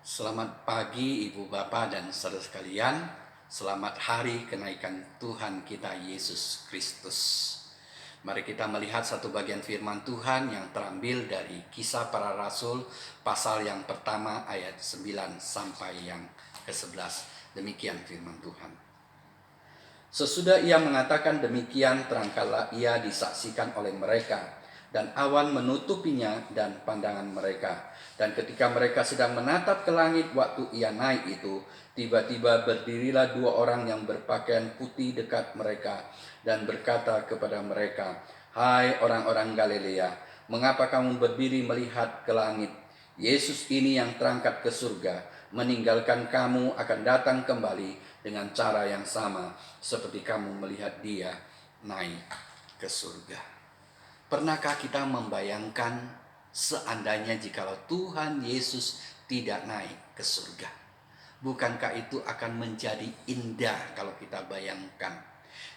Selamat pagi Ibu Bapak dan saudara sekalian. Selamat hari kenaikan Tuhan kita Yesus Kristus. Mari kita melihat satu bagian firman Tuhan yang terambil dari Kisah Para Rasul pasal yang pertama ayat 9 sampai yang ke-11. Demikian firman Tuhan. Sesudah ia mengatakan demikian, terangkatlah ia disaksikan oleh mereka, dan awan menutupinya dan pandangan mereka. Dan ketika mereka sedang menatap ke langit waktu ia naik itu, tiba-tiba berdirilah dua orang yang berpakaian putih dekat mereka, dan berkata kepada mereka, "Hai orang-orang Galilea, mengapa kamu berdiri melihat ke langit? Yesus ini yang terangkat ke surga, meninggalkan kamu akan datang kembali dengan cara yang sama seperti kamu melihat dia naik ke surga." Pernahkah kita membayangkan seandainya jikalau Tuhan Yesus tidak naik ke surga? Bukankah itu akan menjadi indah kalau kita bayangkan,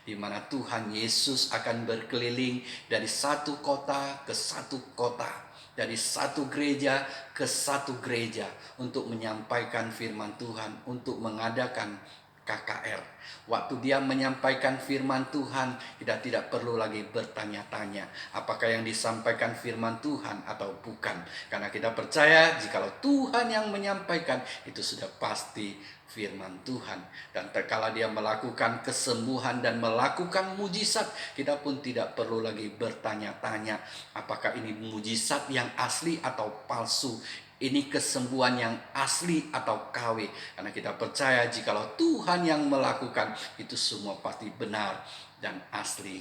di mana Tuhan Yesus akan berkeliling dari satu kota ke satu kota, dari satu gereja ke satu gereja, untuk menyampaikan firman Tuhan, untuk mengadakan KKR. Waktu dia menyampaikan firman Tuhan, kita tidak perlu lagi bertanya-tanya apakah yang disampaikan firman Tuhan atau bukan, karena kita percaya jikalau Tuhan yang menyampaikan, itu sudah pasti firman Tuhan. Dan terkala dia melakukan kesembuhan dan melakukan mujizat, kita pun tidak perlu lagi bertanya-tanya apakah ini mujizat yang asli atau palsu, ini kesembuhan yang asli atau KW. Karena kita percaya jikalau Tuhan yang melakukan, itu semua pasti benar dan asli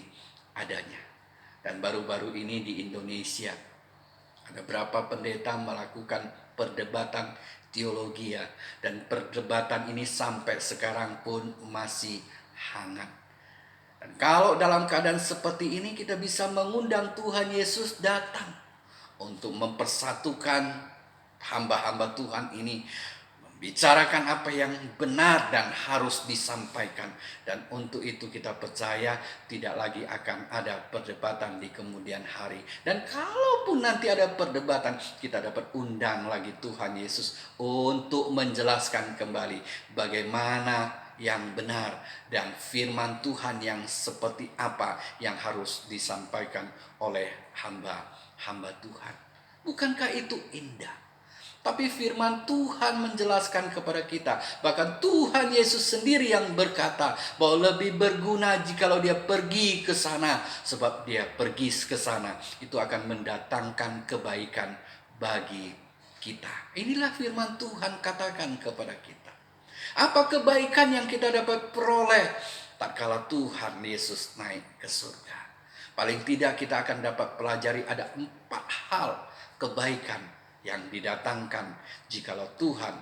adanya. Dan baru-baru ini di Indonesia, ada berapa pendeta melakukan perdebatan teologi, dan perdebatan ini sampai sekarang pun masih hangat. Dan kalau dalam keadaan seperti ini, kita bisa mengundang Tuhan Yesus datang untuk mempersatukan hamba-hamba Tuhan ini, membicarakan apa yang benar dan harus disampaikan. Dan untuk itu kita percaya tidak lagi akan ada perdebatan di kemudian hari. Dan kalaupun nanti ada perdebatan, kita dapat undang lagi Tuhan Yesus untuk menjelaskan kembali bagaimana yang benar dan firman Tuhan yang seperti apa yang harus disampaikan oleh hamba-hamba Tuhan. Bukankah itu indah? Tapi firman Tuhan menjelaskan kepada kita, bahkan Tuhan Yesus sendiri yang berkata bahwa lebih berguna jikalau dia pergi ke sana, sebab dia pergi ke sana itu akan mendatangkan kebaikan bagi kita. Inilah firman Tuhan katakan kepada kita. Apa kebaikan yang kita dapat peroleh tatkala Tuhan Yesus naik ke surga? Paling tidak kita akan dapat pelajari ada 4 hal kebaikan yang didatangkan jikalau Tuhan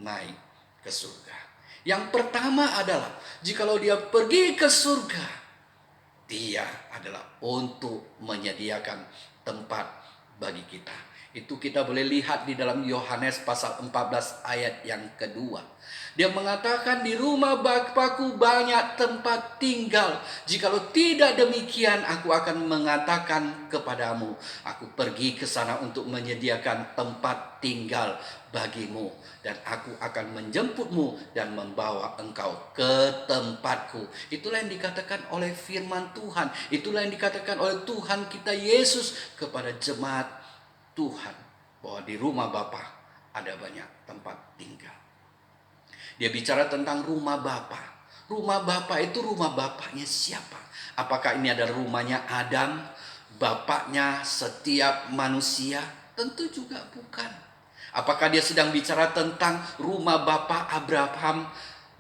naik ke surga. Yang pertama adalah jikalau dia pergi ke surga, dia adalah untuk menyediakan tempat bagi kita. Itu kita boleh lihat di dalam Yohanes pasal 14 ayat yang kedua. Dia mengatakan, "Di rumah Bapakku banyak tempat tinggal. Jikalau tidak demikian, aku akan mengatakan kepadamu, aku pergi ke sana untuk menyediakan tempat tinggal bagimu. Dan aku akan menjemputmu dan membawa engkau ke tempatku." Itulah yang dikatakan oleh firman Tuhan. Itulah yang dikatakan oleh Tuhan kita Yesus kepada jemaat Tuhan, bahwa di rumah Bapa ada banyak tempat tinggal. Dia bicara tentang rumah Bapa. Rumah Bapa itu rumah bapaknya siapa? Apakah ini adalah rumahnya Adam, bapaknya setiap manusia? Tentu juga bukan. Apakah dia sedang bicara tentang rumah Bapa Abraham,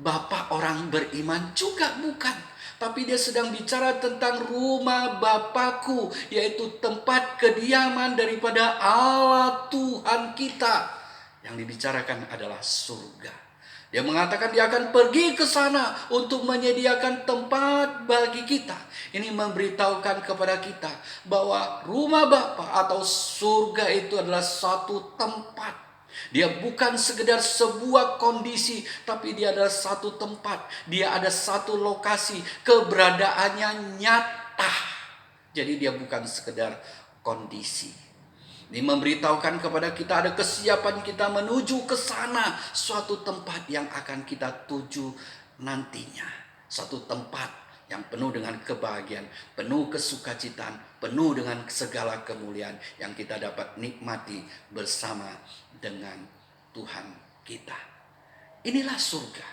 Bapa orang beriman? Juga bukan. Tapi dia sedang bicara tentang rumah Bapakku, yaitu tempat kediaman daripada Allah Tuhan kita. Yang dibicarakan adalah surga. Dia mengatakan dia akan pergi ke sana untuk menyediakan tempat bagi kita. Ini memberitahukan kepada kita bahwa rumah Bapa atau surga itu adalah satu tempat. Dia bukan sekedar sebuah kondisi, tapi dia adalah satu tempat. Dia ada satu lokasi, keberadaannya nyata. Jadi dia bukan sekedar kondisi. Ini memberitahukan kepada kita ada kesiapan kita menuju ke sana, suatu tempat yang akan kita tuju nantinya. Suatu tempat yang penuh dengan kebahagiaan, penuh kesukacitaan, penuh dengan segala kemuliaan yang kita dapat nikmati bersama dengan Tuhan kita. Inilah surga.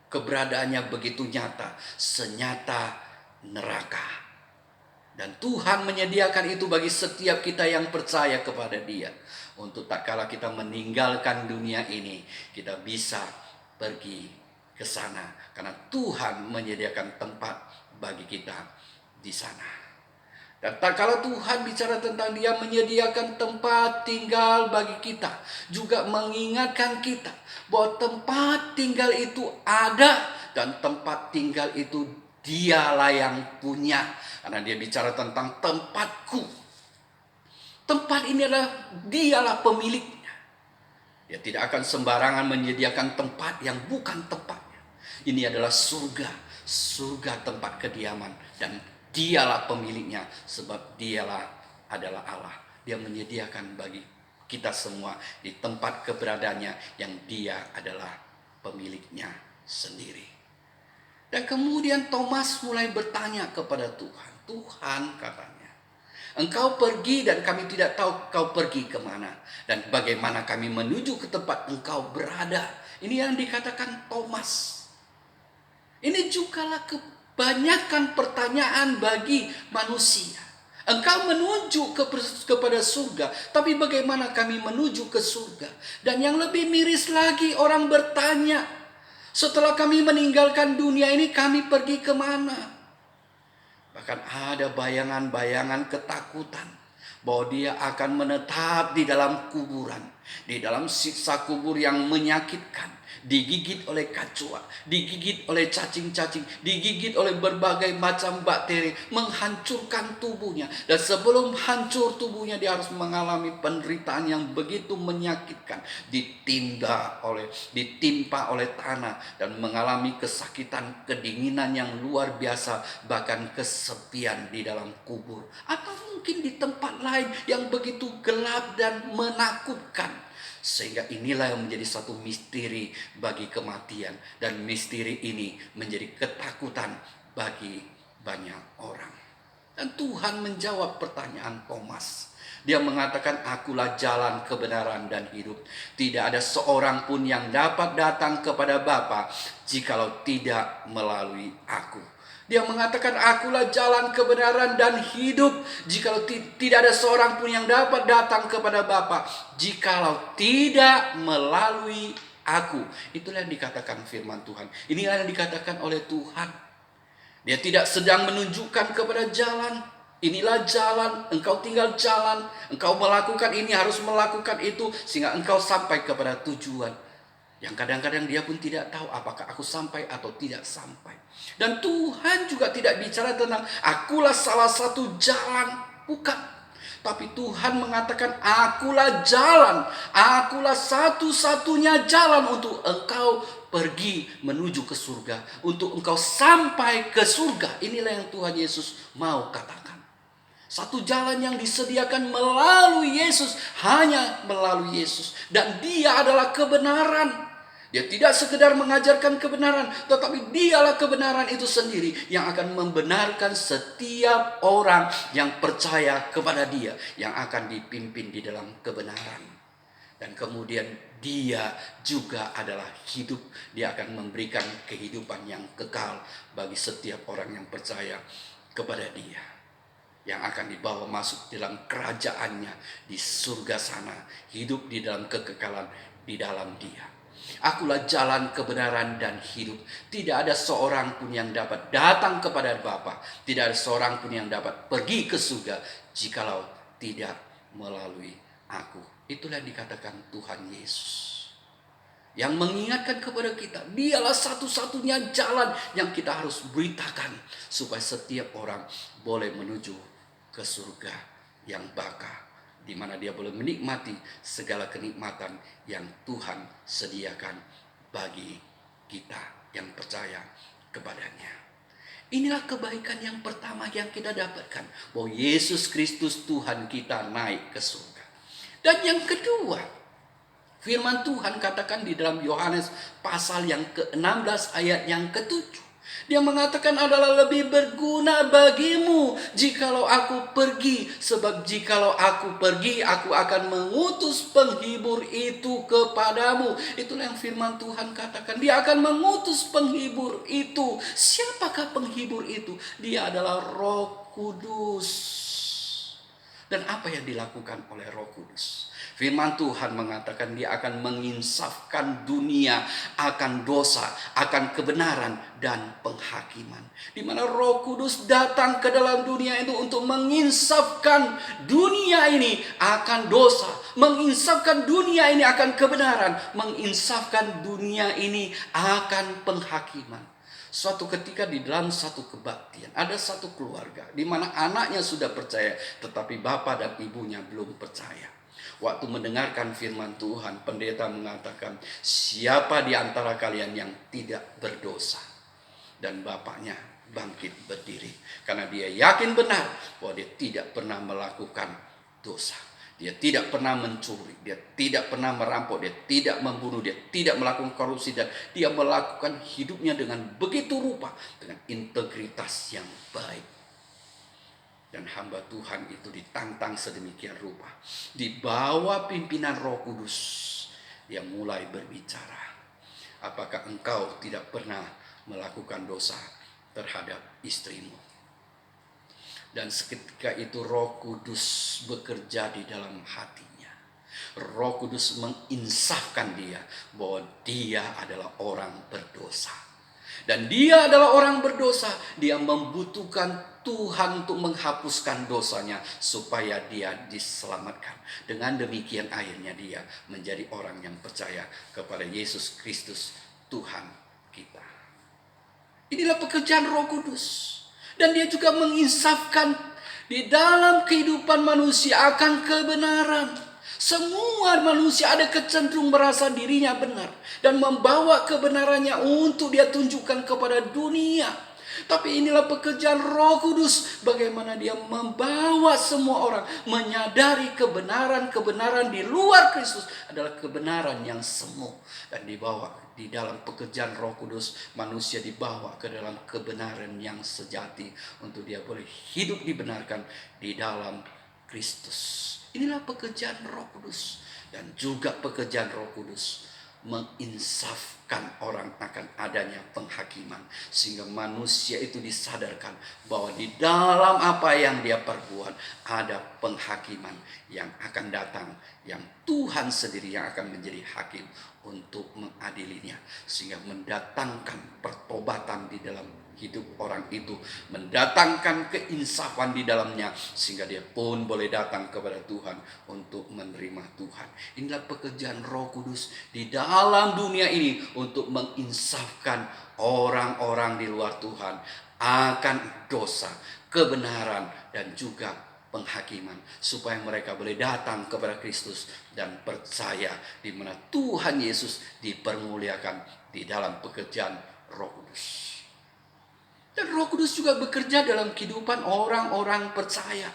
Keberadaannya begitu nyata, senyata neraka. Dan Tuhan menyediakan itu bagi setiap kita yang percaya kepada Dia. Untuk tak kala kita meninggalkan dunia ini, kita bisa pergi ke sana. Karena Tuhan menyediakan tempat bagi kita di sana. Dan tak kala Tuhan bicara tentang Dia menyediakan tempat tinggal bagi kita, juga mengingatkan kita bahwa tempat tinggal itu ada dan tempat tinggal itu Dialah yang punya. Karena Dia bicara tentang tempatku. Tempat ini Dialah pemiliknya. Dia tidak akan sembarangan menyediakan tempat yang bukan tempatnya. Ini adalah surga. Surga tempat kediaman. Dan Dialah pemiliknya. Sebab Dialah adalah Allah. Dia menyediakan bagi kita semua di tempat keberadaannya yang Dia adalah pemiliknya sendiri. Dan kemudian Thomas mulai bertanya kepada Tuhan. Tuhan, katanya, Engkau pergi dan kami tidak tahu Kau pergi kemana. Dan bagaimana kami menuju ke tempat Engkau berada. Ini yang dikatakan Thomas. Ini jugalah kebanyakan pertanyaan bagi manusia. Engkau menuju kepada surga, tapi bagaimana kami menuju ke surga? Dan yang lebih miris lagi, orang bertanya, setelah kami meninggalkan dunia ini, kami pergi kemana? Bahkan ada bayangan-bayangan ketakutan bahwa dia akan menetap di dalam kuburan, di dalam siksa kubur yang menyakitkan, digigit oleh kacua, digigit oleh cacing-cacing, digigit oleh berbagai macam bakteri, menghancurkan tubuhnya. Dan sebelum hancur tubuhnya, dia harus mengalami penderitaan yang begitu menyakitkan, ditimpa oleh tanah, dan mengalami kesakitan, kedinginan yang luar biasa, bahkan kesepian di dalam kubur. Atau mungkin di tempat lain yang begitu gelap dan menakutkan. Sehingga inilah yang menjadi satu misteri bagi kematian. Dan misteri ini menjadi ketakutan bagi banyak orang. Dan Tuhan menjawab pertanyaan Thomas. Dia mengatakan, Akulah jalan, kebenaran, dan hidup. Tidak ada seorang pun yang dapat datang kepada Bapa jikalau tidak melalui aku. Dia mengatakan, Akulah jalan, kebenaran, dan hidup. Jikalau tidak ada seorang pun yang dapat datang kepada Bapa jikalau tidak melalui aku. Itulah yang dikatakan firman Tuhan. Inilah yang dikatakan oleh Tuhan. Dia tidak sedang menunjukkan kepada jalan. Inilah jalan, engkau tinggal jalan. Engkau melakukan ini, harus melakukan itu, sehingga engkau sampai kepada tujuan. Yang kadang-kadang dia pun tidak tahu apakah aku sampai atau tidak sampai. Dan Tuhan juga tidak bicara tentang akulah salah satu jalan. Bukan. Tapi Tuhan mengatakan akulah jalan. Akulah satu-satunya jalan untuk engkau pergi menuju ke surga. Untuk engkau sampai ke surga. Inilah yang Tuhan Yesus mau katakan. Satu jalan yang disediakan melalui Yesus. Hanya melalui Yesus. Dan Dia adalah kebenaran. Dia tidak sekedar mengajarkan kebenaran, tetapi Dialah kebenaran itu sendiri yang akan membenarkan setiap orang yang percaya kepada Dia, yang akan dipimpin di dalam kebenaran. Dan kemudian Dia juga adalah hidup. Dia akan memberikan kehidupan yang kekal bagi setiap orang yang percaya kepada Dia, yang akan dibawa masuk dalam kerajaannya di surga sana, hidup di dalam kekekalan di dalam Dia. Akulah jalan, kebenaran, dan hidup. Tidak ada seorang pun yang dapat datang kepada Bapa. Tidak ada seorang pun yang dapat pergi ke surga jikalau tidak melalui aku. Itulah yang dikatakan Tuhan Yesus. Yang mengingatkan kepada kita, Dialah satu-satunya jalan yang kita harus beritakan. Supaya setiap orang boleh menuju ke surga yang baka, di mana dia boleh menikmati segala kenikmatan yang Tuhan sediakan bagi kita yang percaya kepadanya. Inilah kebaikan yang pertama yang kita dapatkan, bahwa Yesus Kristus Tuhan kita naik ke surga. Dan yang kedua, firman Tuhan katakan di dalam Yohanes pasal yang ke-16 ayat yang ke-7. Dia mengatakan adalah lebih berguna bagimu jikalau aku pergi. Sebab jikalau aku pergi, aku akan mengutus penghibur itu kepadamu. Itulah yang firman Tuhan katakan. Dia akan mengutus penghibur itu. Siapakah penghibur itu? Dia adalah Roh Kudus. Dan apa yang dilakukan oleh Roh Kudus? Firman Tuhan mengatakan dia akan menginsafkan dunia akan dosa, akan kebenaran dan penghakiman. Di mana Roh Kudus datang ke dalam dunia itu untuk menginsafkan dunia ini akan dosa, menginsafkan dunia ini akan kebenaran, menginsafkan dunia ini akan penghakiman. Suatu ketika di dalam satu kebaktian, ada satu keluarga di mana anaknya sudah percaya, tetapi bapak dan ibunya belum percaya. Waktu mendengarkan firman Tuhan, pendeta mengatakan, siapa di antara kalian yang tidak berdosa? Dan bapaknya bangkit berdiri, karena dia yakin benar bahwa dia tidak pernah melakukan dosa. Dia tidak pernah mencuri, dia tidak pernah merampok, dia tidak membunuh, dia tidak melakukan korupsi, dan dia melakukan hidupnya dengan begitu rupa, dengan integritas yang baik. Dan hamba Tuhan itu ditantang sedemikian rupa, di bawah pimpinan Roh Kudus, dia mulai berbicara. Apakah engkau tidak pernah melakukan dosa terhadap istrimu? Dan seketika itu Roh Kudus bekerja di dalam hatinya. Roh Kudus menginsafkan dia bahwa dia adalah orang berdosa. Dan dia adalah orang berdosa. Dia membutuhkan Tuhan untuk menghapuskan dosanya supaya dia diselamatkan. Dengan demikian akhirnya dia menjadi orang yang percaya kepada Yesus Kristus Tuhan kita. Inilah pekerjaan Roh Kudus. Dan dia juga menginsafkan di dalam kehidupan manusia akan kebenaran. Semua manusia ada kecenderung merasa dirinya benar dan membawa kebenarannya untuk dia tunjukkan kepada dunia. Tapi inilah pekerjaan Roh Kudus, bagaimana dia membawa semua orang menyadari kebenaran di luar Kristus adalah kebenaran yang semu. Dan dibawa di dalam pekerjaan Roh Kudus, manusia dibawa ke dalam kebenaran yang sejati untuk dia boleh hidup dibenarkan di dalam Kristus. Inilah pekerjaan Roh Kudus. Dan juga pekerjaan Roh Kudus menginsafkan orang akan adanya penghakiman, sehingga manusia itu disadarkan bahwa di dalam apa yang dia perbuat ada penghakiman yang akan datang, yang Tuhan sendiri yang akan menjadi hakim untuk mengadilinya, sehingga mendatangkan pertobatan di dalam hidup orang itu, mendatangkan keinsafan di dalamnya, sehingga dia pun boleh datang kepada Tuhan untuk menerima Tuhan. Inilah pekerjaan Roh Kudus di dalam dunia ini untuk menginsafkan orang-orang di luar Tuhan akan dosa, kebenaran, dan juga penghakiman, supaya mereka boleh datang kepada Kristus dan percaya di mana Tuhan Yesus dipermuliakan di dalam pekerjaan Roh Kudus. Dan Roh Kudus juga bekerja dalam kehidupan orang-orang percaya.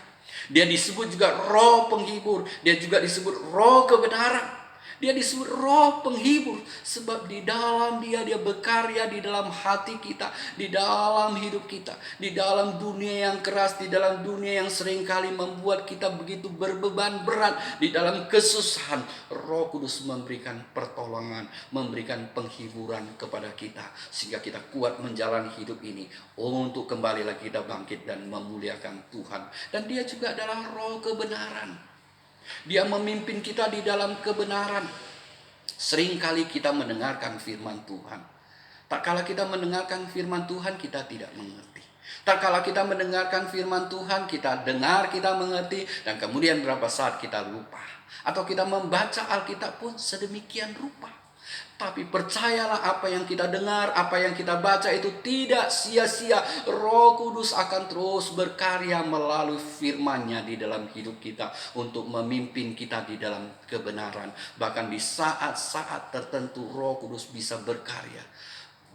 Dia disebut juga Roh Penghibur. Dia juga disebut Roh Kebenaran. Dia disebut Roh Penghibur. Sebab di dalam dia berkarya di dalam hati kita, di dalam hidup kita, di dalam dunia yang keras, di dalam dunia yang seringkali membuat kita begitu berbeban berat, di dalam kesusahan. Roh Kudus memberikan pertolongan, memberikan penghiburan kepada kita, sehingga kita kuat menjalani hidup ini untuk kembali lagi kita bangkit dan memuliakan Tuhan. Dan dia juga adalah Roh Kebenaran. Dia memimpin kita di dalam kebenaran. Seringkali kita mendengarkan firman Tuhan. Tak kala kita mendengarkan firman Tuhan, kita tidak mengerti. Tak kala kita mendengarkan firman Tuhan, kita dengar, kita mengerti, dan kemudian berapa saat kita lupa. Atau kita membaca Alkitab pun sedemikian rupa. Tapi percayalah, apa yang kita dengar, apa yang kita baca itu tidak sia-sia. Roh Kudus akan terus berkarya melalui firman-Nya di dalam hidup kita untuk memimpin kita di dalam kebenaran. Bahkan di saat-saat tertentu Roh Kudus bisa berkarya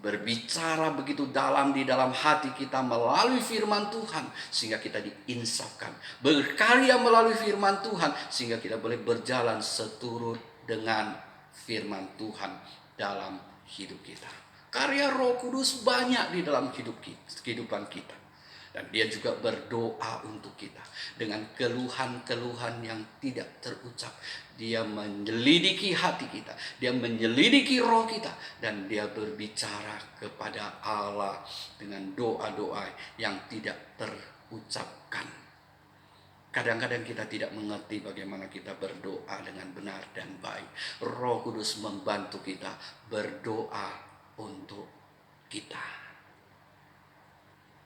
berbicara begitu dalam di dalam hati kita melalui firman Tuhan sehingga kita diinsafkan, berkarya melalui firman Tuhan sehingga kita boleh berjalan seturut dengan firman Tuhan dalam hidup kita. Karya Roh Kudus banyak di dalam kehidupan kita. Dan dia juga berdoa untuk kita dengan keluhan-keluhan yang tidak terucap. Dia menyelidiki hati kita, dia menyelidiki roh kita, dan dia berbicara kepada Allah dengan doa-doa yang tidak terucapkan. Kadang-kadang kita tidak mengerti bagaimana kita berdoa dengan benar dan baik. Roh Kudus membantu kita berdoa untuk kita.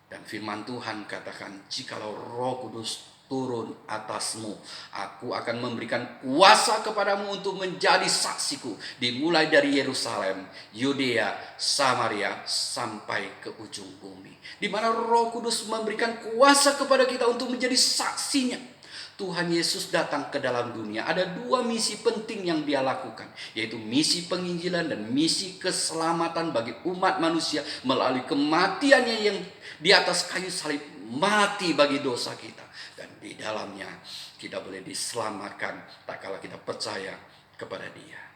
Dan firman Tuhan katakan, jikalau Roh Kudus turun atasmu, aku akan memberikan kuasa kepadamu untuk menjadi saksiku, dimulai dari Yerusalem, Yudea, Samaria, sampai ke ujung bumi. Di mana Roh Kudus memberikan kuasa kepada kita untuk menjadi saksinya. Tuhan Yesus datang ke dalam dunia. Ada dua misi penting yang dia lakukan, yaitu misi penginjilan dan misi keselamatan bagi umat manusia melalui kematiannya yang di atas kayu salib, mati bagi dosa kita. Dan di dalamnya kita boleh diselamatkan tak kala kita percaya kepada dia.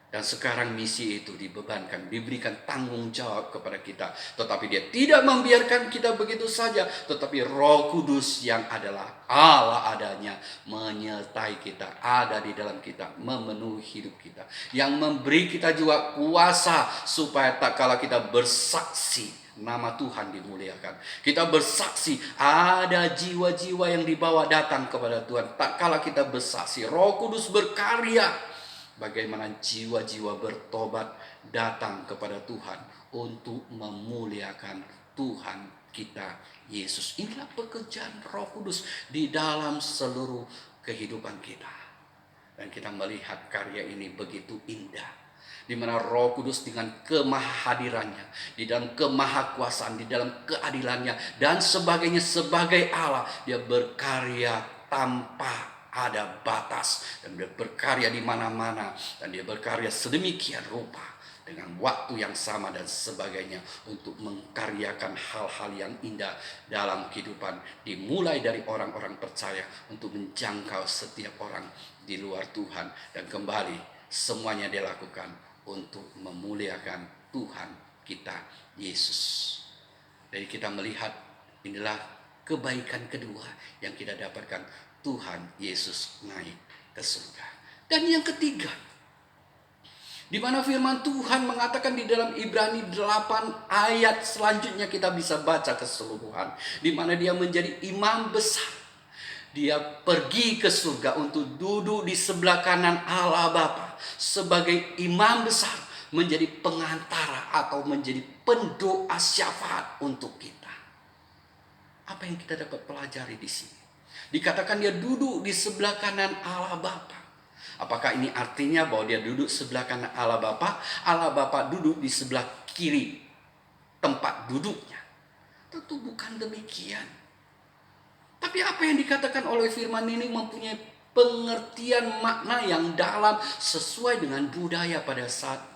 Dan sekarang misi itu dibebankan, diberikan tanggung jawab kepada kita. Tetapi dia tidak membiarkan kita begitu saja. Tetapi Roh Kudus yang adalah Allah adanya menyertai kita, ada di dalam kita, memenuhi hidup kita. Yang memberi kita juga kuasa supaya tak kala kita bersaksi, nama Tuhan dimuliakan. Kita bersaksi, ada jiwa-jiwa yang dibawa datang kepada Tuhan. Tak kala kita bersaksi, Roh Kudus berkarya. Bagaimana jiwa-jiwa bertobat datang kepada Tuhan untuk memuliakan Tuhan kita Yesus. Inilah pekerjaan Roh Kudus di dalam seluruh kehidupan kita. Dan kita melihat karya ini begitu indah, di mana Roh Kudus dengan kemahadirannya, di dalam kemahakuasaan, di dalam keadilannya dan sebagainya, sebagai Allah dia berkarya tanpa ada batas, dan dia berkarya di mana-mana, dan dia berkarya sedemikian rupa dengan waktu yang sama dan sebagainya untuk mengkaryakan hal-hal yang indah dalam kehidupan, dimulai dari orang-orang percaya untuk menjangkau setiap orang di luar Tuhan, dan kembali semuanya dia lakukan untuk memuliakan Tuhan kita Yesus. Jadi kita melihat inilah kebaikan kedua yang kita dapatkan, Tuhan Yesus naik ke surga. Dan yang ketiga, di mana firman Tuhan mengatakan di dalam Ibrani 8 ayat selanjutnya kita bisa baca keseluruhan, di mana dia menjadi imam besar. Dia pergi ke surga untuk duduk di sebelah kanan Allah Bapa sebagai imam besar, menjadi pengantara atau menjadi pendoa syafaat untuk kita. Apa yang kita dapat pelajari di sini? Dikatakan dia duduk di sebelah kanan Allah Bapa. Apakah ini artinya bahwa dia duduk sebelah kanan Allah Bapa, Allah Bapa duduk di sebelah kiri tempat duduknya? Tentu bukan demikian. Tapi apa yang dikatakan oleh firman ini mempunyai pengertian makna yang dalam sesuai dengan budaya pada saat itu.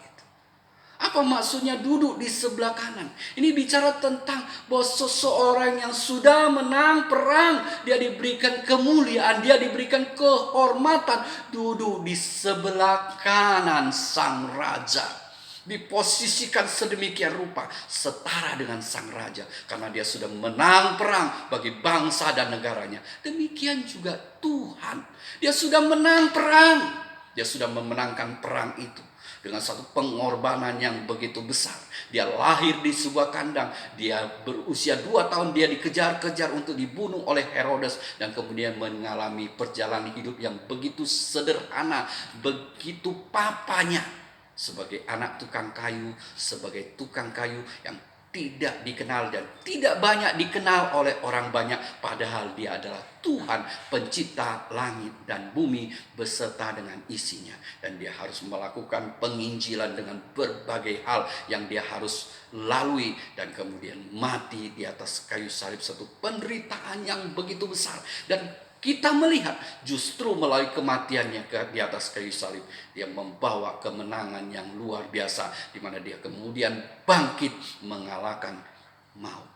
Apa maksudnya duduk di sebelah kanan? Ini bicara tentang bahwa seseorang yang sudah menang perang, dia diberikan kemuliaan, dia diberikan kehormatan, duduk di sebelah kanan sang raja. Diposisikan sedemikian rupa setara dengan sang raja, karena dia sudah menang perang bagi bangsa dan negaranya. Demikian juga Tuhan, dia sudah menang perang, dia sudah memenangkan perang itu dengan satu pengorbanan yang begitu besar. Dia lahir di sebuah kandang, dia berusia 2 tahun, dia dikejar-kejar untuk dibunuh oleh Herodes, dan kemudian mengalami perjalanan hidup yang begitu sederhana, begitu papanya, sebagai anak tukang kayu, sebagai tukang kayu yang tidak dikenal dan tidak banyak dikenal oleh orang banyak, padahal dia adalah Tuhan pencipta langit dan bumi beserta dengan isinya. Dan dia harus melakukan penginjilan dengan berbagai hal yang dia harus lalui, dan kemudian mati di atas kayu salib, satu penderitaan yang begitu besar. Dan Kita melihat justru melalui kematiannya di atas kayu salib, dia membawa kemenangan yang luar biasa, di mana dia kemudian bangkit mengalahkan maut.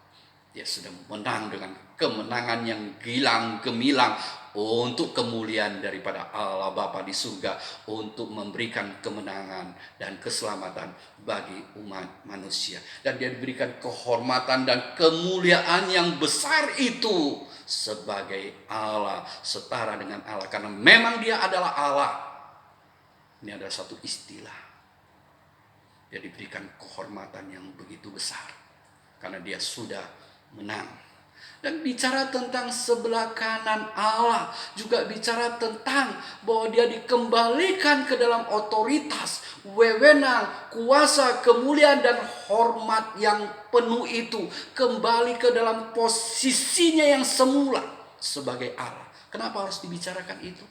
Dia sudah menang dengan kemenangan yang gilang gemilang untuk kemuliaan daripada Allah Bapa di surga, untuk memberikan kemenangan dan keselamatan bagi umat manusia. Dan dia diberikan kehormatan dan kemuliaan yang besar itu sebagai Allah, setara dengan Allah, karena memang dia adalah Allah. Ini adalah satu istilah. Dia diberikan kehormatan yang begitu besar karena dia sudah menang. Dan bicara tentang sebelah kanan Allah, juga bicara tentang bahwa dia dikembalikan ke dalam otoritas, wewenang, kuasa, kemuliaan, dan hormat yang penuh itu. Kembali ke dalam posisinya yang semula sebagai Allah. Kenapa harus dibicarakan itu?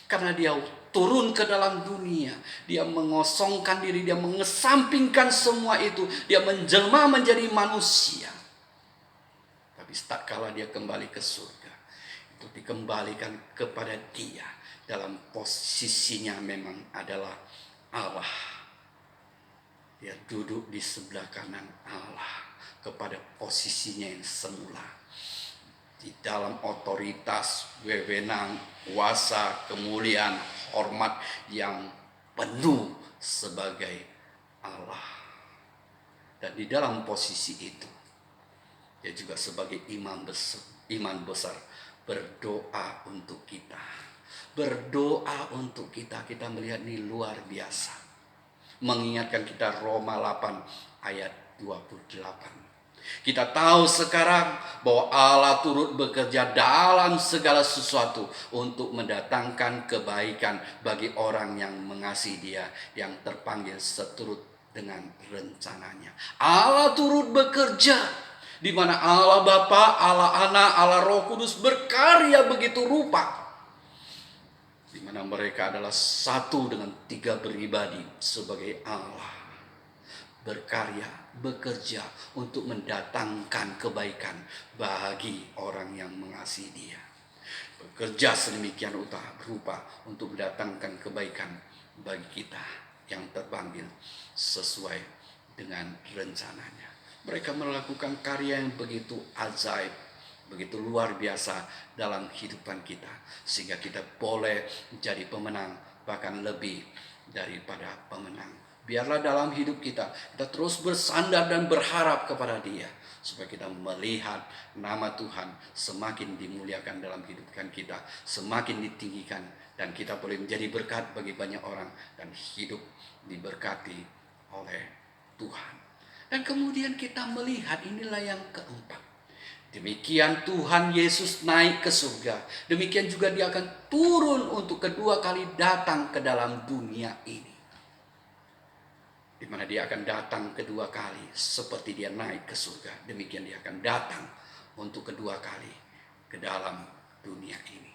Karena dia turun ke dalam dunia, dia mengosongkan diri, dia mengesampingkan semua itu, dia menjelma menjadi manusia. Tapi tatkala dia kembali ke surga, itu dikembalikan kepada dia dalam posisinya memang adalah Allah. Dia duduk di sebelah kanan Allah kepada posisinya yang semula, di dalam otoritas, wewenang, kuasa, kemuliaan, hormat yang penuh sebagai Allah. Dan di dalam posisi itu, dia juga sebagai iman besar berdoa untuk kita. Berdoa untuk kita. Kita melihat ini luar biasa. Mengingatkan kita Roma 8 ayat 28. Kita tahu sekarang bahwa Allah turut bekerja dalam segala sesuatu untuk mendatangkan kebaikan bagi orang yang mengasihi Dia, yang terpanggil seturut dengan rencananya. Allah turut bekerja, di mana Allah Bapa, Allah Anak, Allah Roh Kudus berkarya begitu rupa, di mana mereka adalah satu dengan tiga pribadi sebagai Allah, berkarya, bekerja untuk mendatangkan kebaikan bagi orang yang mengasihi Dia. Bekerja sedemikian rupa untuk mendatangkan kebaikan bagi kita yang terpanggil sesuai dengan rencananya. Mereka melakukan karya yang begitu ajaib, begitu luar biasa dalam kehidupan kita, sehingga kita boleh menjadi pemenang, bahkan lebih daripada pemenang. Biarlah dalam hidup kita terus bersandar dan berharap kepada Dia, supaya kita melihat nama Tuhan semakin dimuliakan dalam kehidupan kita, semakin ditinggikan, dan kita boleh menjadi berkat bagi banyak orang dan hidup diberkati oleh Tuhan. Dan kemudian kita melihat inilah yang keempat. Demikian Tuhan Yesus naik ke surga, demikian juga Dia akan turun untuk kedua kali datang ke dalam dunia ini, di mana Dia akan datang kedua kali seperti Dia naik ke surga. Demikian Dia akan datang untuk kedua kali ke dalam dunia ini.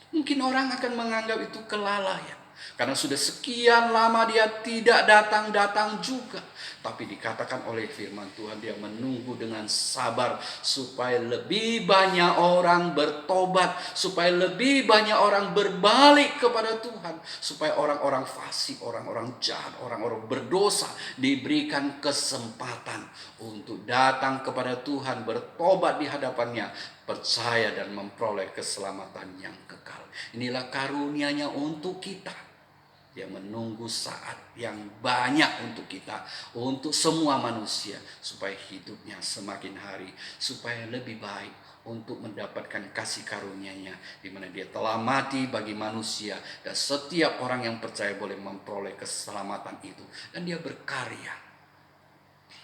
Mungkin orang akan menganggap itu kelalaian, karena sudah sekian lama Dia tidak datang juga. Tapi dikatakan oleh firman Tuhan, Dia menunggu dengan sabar supaya lebih banyak orang bertobat, supaya lebih banyak orang berbalik kepada Tuhan, supaya orang-orang fasik, orang-orang jahat, orang-orang berdosa diberikan kesempatan untuk datang kepada Tuhan, bertobat di hadapannya, percaya dan memperoleh keselamatan yang kekal. Inilah karunia-Nya untuk kita. Dia menunggu saat yang banyak untuk kita, untuk semua manusia, supaya hidupnya semakin hari, supaya lebih baik, untuk mendapatkan kasih karunia-Nya, di mana Dia telah mati bagi manusia, dan setiap orang yang percaya boleh memperoleh keselamatan itu. Dan Dia berkarya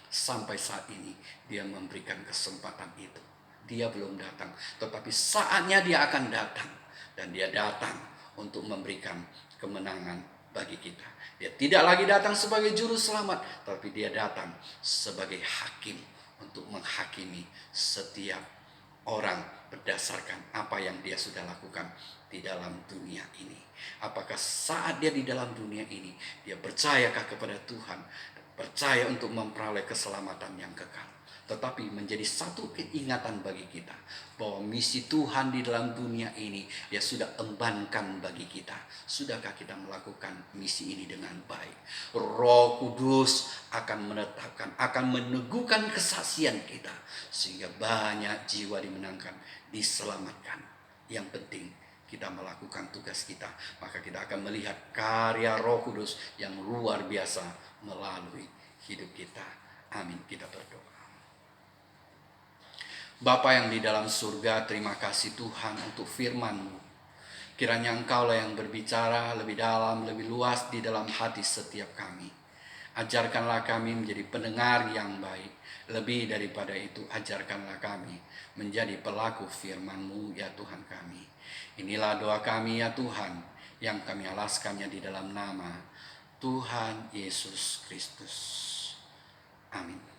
sampai saat ini. Dia memberikan kesempatan itu. Dia belum datang, tetapi saatnya Dia akan datang, dan Dia datang untuk memberikan kemenangan bagi kita. Dia tidak lagi datang sebagai juru selamat, tapi Dia datang sebagai hakim untuk menghakimi setiap orang berdasarkan apa yang dia sudah lakukan di dalam dunia ini. Apakah saat dia di dalam dunia ini, dia percayakah kepada Tuhan, percaya untuk memperoleh keselamatan yang kekal? tetapi menjadi satu keingatan bagi kita bahwa misi Tuhan di dalam dunia ini Dia sudah embankan bagi kita. Sudahkah kita melakukan misi ini dengan baik? Roh Kudus akan menetapkan, akan meneguhkan kesaksian kita sehingga banyak jiwa dimenangkan, diselamatkan. Yang penting kita melakukan tugas kita, maka kita akan melihat karya Roh Kudus yang luar biasa melalui hidup kita. Amin. Kita berdoa. Bapa yang di dalam surga, terima kasih Tuhan untuk firman-Mu. Kiranya Engkaulah yang berbicara lebih dalam, lebih luas di dalam hati setiap kami. Ajarkanlah kami menjadi pendengar yang baik. Lebih daripada itu, ajarkanlah kami menjadi pelaku firman-Mu ya Tuhan kami. Inilah doa kami ya Tuhan, yang kami alaskannya di dalam nama Tuhan Yesus Kristus. Amin.